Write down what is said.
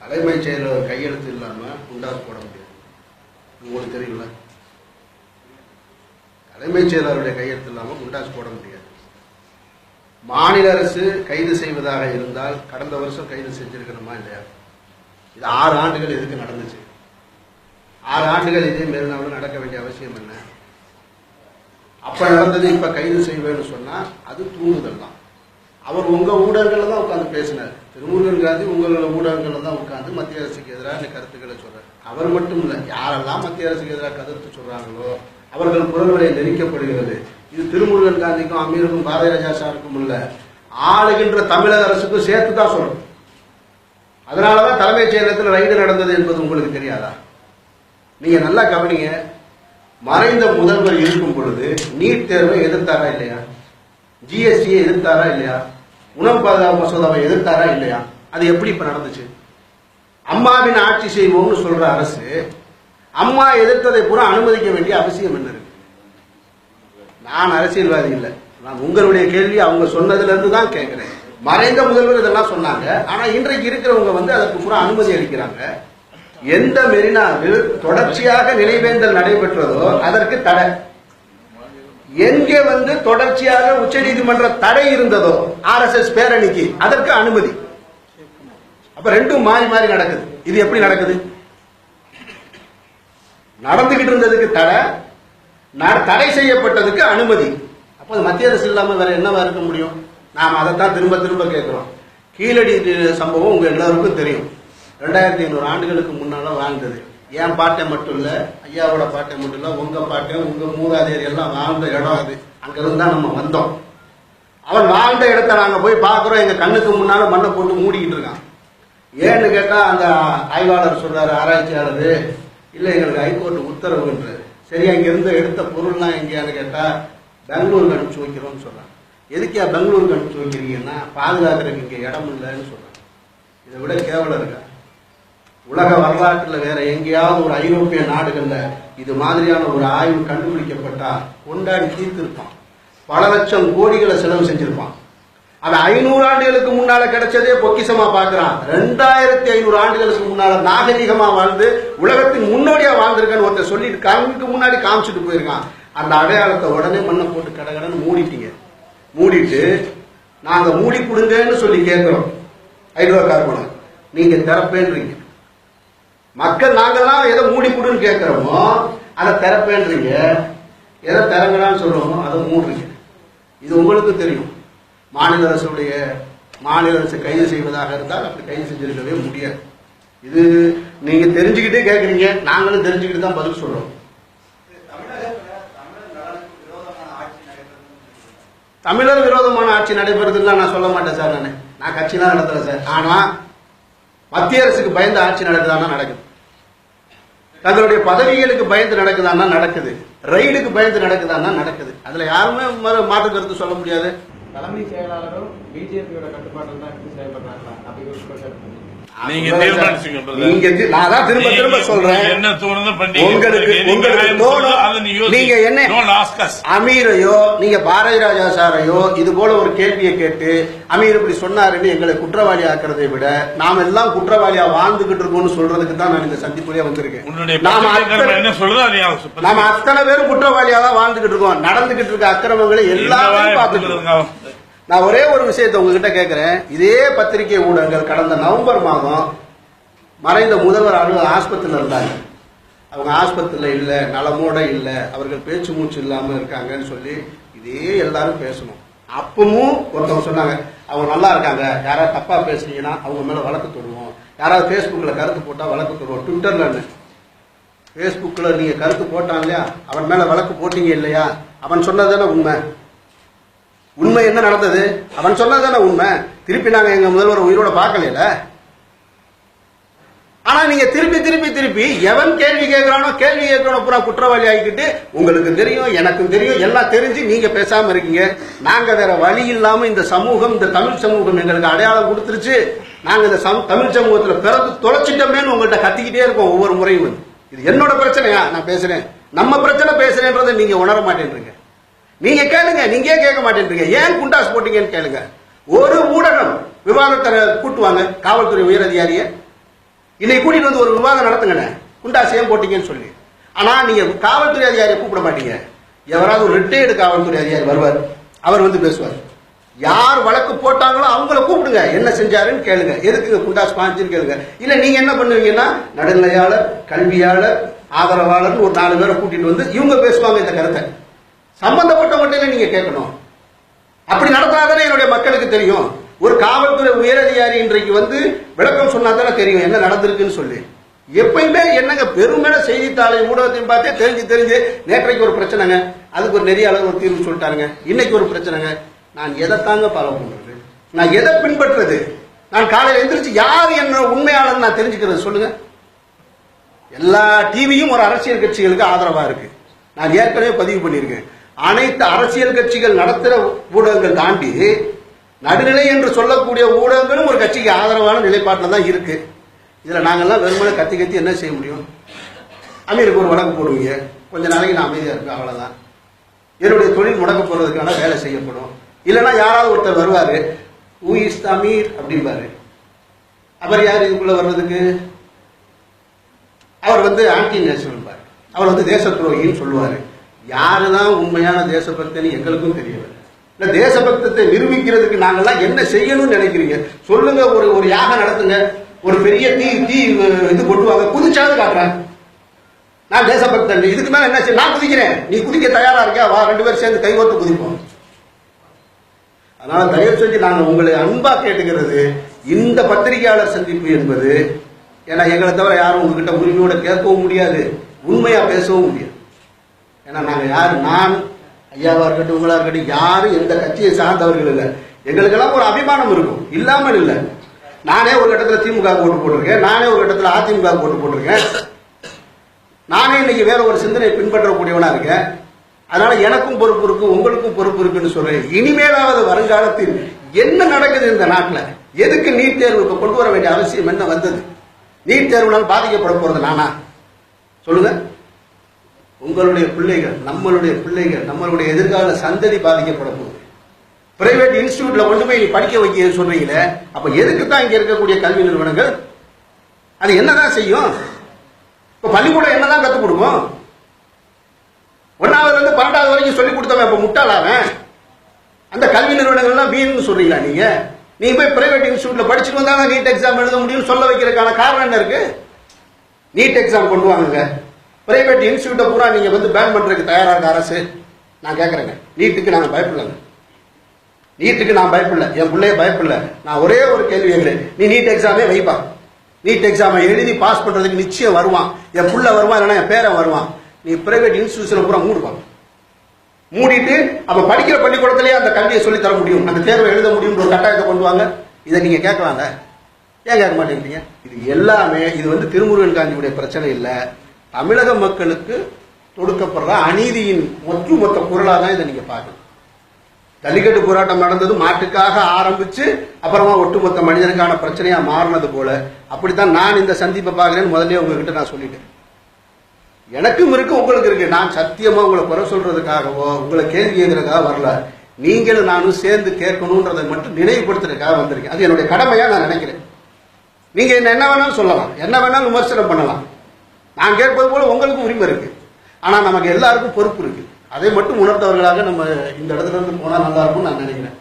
தலைமைச் செயலர் கையெழுத்து இல்லாமல் குண்டாஸ் போட முடியாது. உங்களுக்கு தெரியல, தலைமைச் செயலருடைய கையெழுத்து இல்லாமல் குண்டாஸ் போட முடியாது. மாநில அரசு கைது செய்வதாக இருந்தால் கடந்த வருஷம் கைது செஞ்சிருக்கணுமா இல்லையா? இது 6 ஆண்டுகள் எதுக்கு நடந்துச்சு? 6 ஆண்டுகள் இதே மேல்நாள் நடக்க வேண்டிய அவசியம் என்ன? அப்ப நடந்தது இப்ப கைது செய்வேன்னு சொன்னா அது தூண்டுதல் தான். அவர் உங்க ஊடகங்கள்ல தான் உட்கார்ந்து பேசினார். திருமுருகன் காந்தி உங்களோட ஊடகங்கள்ல தான் உட்கார்ந்து மத்திய அரசுக்கு எதிராக கருத்துக்களை சொல்றாரு. அவர் மட்டும் இல்ல, யாரெல்லாம் மத்திய அரசுக்கு எதிராக கருத்து சொல்றாங்களோ அவர்கள் குரல்களை நெரிக்கப்படுகிறது. இது திருமுருகன் காந்திக்கும் அமீருக்கும் பாரதிய ராஜா சாருக்கும் இல்ல, ஆளுகின்ற தமிழக அரசுக்கும் சேர்த்து தான் சொல்றோம். அதனாலதான் தலைமைச் செயலகத்தில் ரைடு நடந்தது என்பது உங்களுக்கு தெரியாதா? நீங்க நல்லா கவனிங்க. மறைந்த முதல்வர் இருக்கும் பொழுது நீட் தேர்வை எதிர்த்தாரா இல்லையா? ஜிஎஸ்டியை எதிர்த்தாரா இல்லையா? உணவு பாதுகாப்பு மசோதாவை எதிர்த்தாரா இல்லையா? அது எப்படி இப்ப நடந்துச்சு? அம்மாவின் ஆட்சி செய்வோம்னு சொல்ற அரசு அம்மா எதிர்த்ததை பூரா அனுமதிக்க வேண்டிய அவசியம் என்ன இருக்கு? நான் அரசியல்வாதி இல்லை, நான் உங்களுடைய கேள்வி அவங்க சொன்னதுல இருந்து தான் கேட்கிறேன். மறைந்த முதல்வர் இதெல்லாம் சொன்னாங்க, ஆனா இன்றைக்கு இருக்கிறவங்க அதற்கு பூரா அனுமதி அளிக்கிறாங்க. எந்த மெரினாவில் தொடர்ச்சியாக நினைவேந்தல் நடைபெற்றதோ அதற்கு தடை, எங்கே தொடர்ச்சியாக உச்ச நீதிமன்ற தடை இருந்ததோ RSS பேரணிக்கு அதற்கு அனுமதி. அப்ப ரெண்டும் மாறி மாறி நடக்குது. இது எப்படி நடக்குது? நடந்துகிட்டு இருந்ததுக்கு தடை, தடை செய்யப்பட்டதுக்கு அனுமதி. அப்ப மத்திய அரசு இல்லாம வேற என்னவா இருக்க முடியும்? நாம அதைத்தான் திரும்ப திரும்ப கேட்கிறோம். கீழடி சம்பவம் உங்க எல்லாருக்கும் தெரியும். 2500 ஆண்டுகளுக்கு முன்னால வாழ்ந்தது. என் பாட்டை மட்டும் இல்ல, ஐயாவோட பாட்டை மட்டும் இல்ல, உங்க பாட்டை, உங்க மூதாதையர் எல்லாம் வாழ்ந்த இடம் அது. அங்க இருந்தா நம்ம வந்தோம். அவன் வாழ்ந்த இடத்த நாங்க போய் பாக்குறோம். எங்க கண்ணுக்கு முன்னால மண்ணை போட்டு மூடிக்கிட்டு இருக்கான். ஏன்னு கேட்டா அந்த ஆய்வாளர் சொல்றாரு, ஆராய்ச்சியாளர், இல்ல எங்களுக்கு ஹைகோர்ட் உத்தரவுன்றாரு. சரி, அங்க இருந்து எடுத்த பொருள்லாம் எங்கேயான்னு கேட்டா பெங்களூருக்கு அனுப்பிச்சு வைக்கிறோம்னு சொல்றாங்க. எதுக்கா பெங்களூருக்கு அனுப்பிச்சு வைக்கிறீங்கன்னா பாதுகாக்கிறதுக்கு இங்க இடம் இல்லைன்னு சொல்றாங்க. இதை விட கேவலம் இருக்கா? உலக வரலாற்றில் வேற எங்கேயாவது ஒரு ஐரோப்பிய நாடுகள்ல இது மாதிரியான ஒரு ஆய்வு கண்டுபிடிக்கப்பட்டா கொண்டாடி தீர்த்திருப்பான். பல லட்சம் கோடிகளை செலவு செஞ்சிருப்பான். அது 500 ஆண்டுகளுக்கு முன்னால கிடைச்சதே பொக்கிசமா பாக்குறான். 2500 ஆண்டுகளுக்கு முன்னால நாகரிகமா வாழ்ந்து உலகத்தின் முன்னோடியா வாழ்ந்திருக்கான்னு ஒருத்தர் சொல்லிட்டு கண்ணுக்கு முன்னாடி காமிச்சிட்டு போயிருக்கான். அந்த அடையாளத்தை உடனே மண்ணை போட்டு கடகடன்னு மூடிட்டீங்க. மூடிட்டு நாங்க மூடி கொடுங்கன்னு சொல்லி கேட்கிறோம். ஹைட்ரோ கார்பனை நீங்க திறப்பேன்றீங்க. மக்கள் நாங்கெல்லாம் எதை மூடி கொடுன்னு கேட்கிறோமோ அதை திறப்பேன்றீங்க. எதை திறங்கலான்னு சொல்றோமோ அதை மூடுறீங்க. இது உங்களுக்கு தெரியும். மாநில அரசு கைது செய்வதாக இருந்தால் அப்படி கைது செஞ்சிருக்கவே முடியாது. இது நீங்க தெரிஞ்சுக்கிட்டே கேட்கறீங்க, நாங்களும் தெரிஞ்சுக்கிட்டு தான் பதில் சொல்றோம். தமிழர் விரோதமான ஆட்சி நடைபெறதுலாம் நான் சொல்ல மாட்டேன் சார். நான் கட்சிலாம் நடத்துறேன் சார். ஆனா மத்திய அரசுக்கு பயந்து ஆட்சி நடக்குதானா நடக்குது. தங்களுடைய பதவிகளுக்கு பயந்து நடக்குதானா நடக்குது. ரைடுக்கு பயந்து நடக்குதானா நடக்குது. அதுல யாருமே மாற்று கருத்து சொல்ல முடியாது. தலைமை செயலாளரும் பிஜேபியோட கட்டுப்பாட்டில் தான் செயல்படுறாங்களா? நீங்க நான் தான் திரும்ப திரும்ப சொல்றேன். நீங்க என்ன அமீரையோ நீங்க பாரதி ராஜா சாரையோ இது போல ஒரு கேள்வியை கேட்டு அமீர் இப்படி சொன்னாருன்னு எங்களை குற்றவாளி ஆக்குறதை விட நாம எல்லாம் குற்றவாளியா வாழ்ந்துகிட்டு இருக்கோம்னு சொல்றதுக்கு தான் நான் இந்த சந்திப்புலயே வந்திருக்கேன். நாம அத்தனை பேரும் குற்றவாளியா தான் வாழ்ந்துகிட்டு இருக்கோம். நடந்துகிட்டு இருக்க அக்கிரமங்களை எல்லாரும் பார்த்துட்டு இருக்கோம். நான் ஒரே ஒரு விஷயத்தை உங்ககிட்ட கேட்கிறேன். இதே பத்திரிகை ஊடகங்கள் கடந்த நவம்பர் மாதம் மறைந்த முதல்வர் ஆஸ்பத்திரியில் இருந்தாங்க. அவங்க ஆஸ்பத்திரியில் இல்லை, நலமோட இல்லை, அவர்கள் பேச்சு மூச்சு இல்லாம இருக்காங்கன்னு சொல்லி இதே எல்லாரும் பேசணும். அப்பவும் ஒருத்தவங்க சொன்னாங்க அவங்க நல்லா இருக்காங்க, யாராவது தப்பா பேசுனீங்கன்னா அவங்க மேல வழக்கு தொடுவோம், யாராவது பேஸ்புக்ல கருத்து போட்டா வழக்கு தொடுவோம். ட்விட்டர்ல பேஸ்புக்ல நீங்க கருத்து போட்டான் இல்லையா, அவன் மேல வழக்கு போட்டீங்க இல்லையா, அவன் சொன்னதானே உண்மை. உண்மை என்ன நடந்தது? அவன் சொன்னதானே உண்மை. திருப்பி நாங்க எங்க முதல்வர் உயிரோட பார்க்கல. ஆனா நீங்க திருப்பி திருப்பி திருப்பி எவன் கேள்வி கேட்கிறானோ பூரா குற்றவாளி ஆகிக்கிட்டு உங்களுக்கு தெரியும், எனக்கும் தெரியும், எல்லாம் தெரிஞ்சு நீங்க பேசாம இருக்கீங்க. நாங்க வேற வழி இல்லாம இந்த சமூகம், இந்த தமிழ் சமூகம் எங்களுக்கு அடையாளம் கொடுத்துருச்சு. நாங்க இந்த தமிழ் சமூகத்துல பிறகு தொலைச்சிட்டோமேன்னு உங்கள்கிட்ட கத்திக்கிட்டே இருக்கோம் ஒவ்வொரு முறையும். இது என்னோட பிரச்சனையா நான் பேசுறேன், நம்ம பிரச்சனை பேசுறேன்றதை நீங்க உணர மாட்டேன்றீங்க. நீங்க கேளுங்க, நீங்க கேட்க மாட்டேன்றீங்க. ஏன் குண்டாஸ் போட்டீங்கன்னு கேளுங்க. ஒரு ஊடகம் விவாதத்தை கூட்டுவாங்க காவல்துறை உயர் அதிகாரிய, இன்னைக்கு கூட்டிட்டு வந்து ஒரு விவாதம் நடத்துங்கண்ணே, குண்டாஸ் ஏன் போட்டீங்கன்னு சொல்லி. ஆனா நீங்க காவல்துறை அதிகாரியை கூப்பிட மாட்டீங்க. எவராவது ஒரு ரிட்டையர்டு காவல்துறை அதிகாரி வருவார், அவர் வந்து பேசுவார். யார் வழக்கு போட்டாங்களோ அவங்கள கூப்பிடுங்க, என்ன செஞ்சாருன்னு கேளுங்க, எதுக்கு குண்டாஸ் பாஞ்சுன்னு கேளுங்க. இல்ல நீங்க என்ன பண்ணுவீங்கன்னா நடுநிலையாளர், கல்வியாளர், ஆதரவாளர் ஒரு 4 பேரை கூட்டிட்டு வந்து இவங்க பேசுவாங்க இந்த கருத்தை. சம்பந்தப்பட்டவங்கள்ட்ட நீங்க கேட்கணும். அப்படி நடத்தாதானே என்னுடைய மக்களுக்கு தெரியும். ஒரு காவல்துறை உயரதிகாரி இன்றைக்கு வந்து விளக்கம் சொன்னா தானே தெரியும் என்ன நடந்திருக்குன்னு சொல்லி. எப்பயுமே என்னங்க பெருமையான செய்தித்தாளை ஊடகத்தையும் பார்த்தே தெரிஞ்சு நேற்றைக்கு ஒரு பிரச்சனைங்க, அதுக்கு ஒரு நிறைய அளவு ஒரு தீர்வு சொல்லிட்டாருங்க. இன்னைக்கு ஒரு பிரச்சனைங்க. நான் எதைத்தாங்க ஃபாலோ பண்றது? நான் எதை பின்பற்றுறது? நான் காலையில் எந்திரிச்சு யார் என்ன உண்மையாளர் நான் தெரிஞ்சுக்கிறது சொல்லுங்க. எல்லா டிவியும் ஒரு அரசியல் கட்சிகளுக்கு ஆதரவா இருக்கு. நான் ஏற்கனவே பதிவு பண்ணியிருக்கேன். அனைத்து அரசியல் கட்சிகள் நடத்துகிற ஊடகங்கள் தாண்டி நடுநிலை என்று சொல்லக்கூடிய ஊடகங்களும் ஒரு கட்சிக்கு ஆதரவான நிலைப்பாட்டில் தான் இருக்கு. இதுல நாங்கெல்லாம் வெறுமனே கத்தி என்ன செய்ய முடியும்? அமீருக்கு ஒரு வழக்கு போடுவீங்க, கொஞ்ச நாளைக்கு நான் அமைதியா இருக்கேன், அவ்வளவுதான். என்னுடைய தொழில் முடக்க போறதுக்கான வேலை செய்யப்படும். இல்லைன்னா யாராவது ஒருத்தர் வருவாரு, ஹூ இஸ் த அமீர் அப்படிம்பாரு. அவர் யார் இதுக்குள்ள வர்றதுக்கு? அவர் வந்து ஆன்டி நேஷனல் பாரு, அவர் வந்து தேச துரோகின்னு சொல்லுவாரு. யாருதான் உண்மையான தேசபக்தன்னு எங்களுக்கும் தெரியல. இல்ல தேசபக்தத்தை நிரூபிக்கிறதுக்கு நாங்கெல்லாம் என்ன செய்யணும்னு நினைக்கிறீங்க சொல்லுங்க. ஒரு யாகம் நடத்துங்க, ஒரு பெரிய தீ இது கொண்டுவாங்க, குதிச்சாவது காட்டுறேன் நான் தேசபக்தன். இதுக்கு மேல என்ன செய்ய? நான் குதிக்கிறேன், நீ குதிக்க தயாரா இருக்கியா? வா, 2 பேரும் சேர்ந்து கைகோர்த்து குதிப்போம். அதனால தயவு செஞ்சு நாங்க உங்களை அன்பா கேட்டுக்கிறது, இந்த பத்திரிகையாளர் சந்திப்பு என்பது, ஏன்னா எங்களை தவிர யாரும் உங்ககிட்ட உரிமையோட கேட்கவும் முடியாது, உண்மையா பேசவும் முடியாது. ஏன்னா நாங்க யாரு, நான் ஐயாவா இருக்கட்டும், உங்களா இருக்கட்டும், யாரும் எந்த கட்சியை சார்ந்தவர்கள் இல்லை. எங்களுக்கெல்லாம் ஒரு அபிமானம் இருக்கும், இல்லாமல் இல்லை. நானே ஒரு கட்டத்தில் திமுக ஓட்டு போட்டிருக்கேன், நானே ஒரு கட்டத்தில் அதிமுக ஓட்டு போட்டிருக்கேன். நானே இன்னைக்கு வேற ஒரு சிந்தனை பின்பற்றக்கூடியவனா இருக்கேன். அதனால எனக்கும் பொறுப்பு இருக்கு, உங்களுக்கும் பொறுப்பு இருக்குன்னு சொல்றேன். இனிமேலாவது வருங்காலத்தில் என்ன நடக்குது இந்த நாட்டில்? எதுக்கு நீட் தேர்வுக்கு கொண்டு வர வேண்டிய அவசியம் என்ன வந்தது? நீட் தேர்வுனால் பாதிக்கப்பட போறது நானா? சொல்லுங்க. உங்களுடைய பிள்ளைகள், நம்மளுடைய எதிர்கால சந்ததி பாதிக்கப்பட போகுது. பிரைவேட் இன்ஸ்டிடியூட்ல கொண்டு போய் நீ படிக்க வைக்க சொல்றீங்களே, அப்ப எதுக்கு தான் இங்க இருக்கக்கூடிய கல்வி நிறுவனங்கள் அது என்னதான் செய்யும்? இப்ப பள்ளிக்கூடம் என்னதான் கத்துக் கொடுக்கும்? 1வது இருந்து 12வது வரைக்கும் சொல்லி கொடுத்தவன் இப்ப முட்டாளாவன். அந்த கல்வி நிறுவனங்கள்லாம் வீண் சொல்றீங்களா நீங்க? நீங்க போய் பிரைவேட் இன்ஸ்டிடியூட்ல படிச்சுட்டு வந்தா நீட் எக்ஸாம் எழுத முடியும்னு சொல்ல வைக்கிறதுக்கான காரணம் என்ன இருக்கு? நீட் எக்ஸாம் கொண்டு வாங்க. பிரைவேட் இன்ஸ்டிடியூட்டை பூரா நீங்க வந்து பேன் பண்றதுக்கு தயாரா இருக்க அரசு? நான் கேட்கறேங்க. நீட்டுக்கு நாங்க பயப்படலங்க, நீட்டுக்கு நான் பயப்படல, என் பிள்ளைய பயப்படல. நான் ஒரே ஒரு கேள்வி கேட்கிறேன், நீ நீட் எக்ஸாமே வைப்பா, நீட் எக்ஸாமை எழுதி பாஸ் பண்றதுக்கு நிச்சயம் வருவான், என் புள்ள வருவான், இல்லைன்னா என் பேரன் வருவான். நீ பிரைவேட் இன்ஸ்டிடியூஷன் பூரா மூடுவாங்க. மூடிட்டு அப்ப படிக்கிற பள்ளிக்கூடத்திலேயே அந்த கல்வியை சொல்லி தர முடியும், அந்த தேர்வை எழுத முடியும் ஒரு கட்டாயத்தை கொண்டு வாங்க. இதை நீங்க கேட்கலாங்க, ஏன் கேட்க மாட்டேங்கிறீங்க? இது எல்லாமே இது வந்து திருமுருகன் காந்தியுடைய பிரச்சனை இல்லை, தமிழக மக்களுக்கு தொடுக்கப்படுற அநீதியின் ஒட்டுமொத்த குரலாக தான் இதை நீங்க பார்க்கணும். ஜல்லிக்கட்டு போராட்டம் நடந்தது மாட்டுக்காக ஆரம்பிச்சு அப்புறமா ஒட்டுமொத்த மனிதனுக்கான பிரச்சனையா மாறினது போல அப்படித்தான் நான் இந்த சந்திப்பை பார்க்கிறேன்னு முதல்ல உங்ககிட்ட நான் சொல்லிட்டேன். எனக்கும் இருக்கு, உங்களுக்கு இருக்கு. நான் சத்தியமா உங்களை குறை சொல்றதுக்காகவோ உங்களை கேள்வி கேட்கறதுக்காக வரல. நீங்களும் நானும் சேர்ந்து கேட்கணும்ன்றதை மட்டும் நினைவுபடுத்துறதுக்காக வந்திருக்கேன். அது என்னுடைய கடமையா நான் நினைக்கிறேன். நீங்க என்ன வேணாலும் சொல்லலாம், என்ன வேணாலும் விமர்சனம் பண்ணலாம். நான் கேட்பது போல உங்களுக்கு உரிமை இருக்கு. ஆனா நமக்கு எல்லாருக்கும் பொறுப்பு இருக்கு. அதை மட்டும் உணர்ந்தவர்களாக நம்ம இந்த இடத்துல இருந்து போனா நல்லா இருக்கும்னு நான் நினைக்கிறேன்.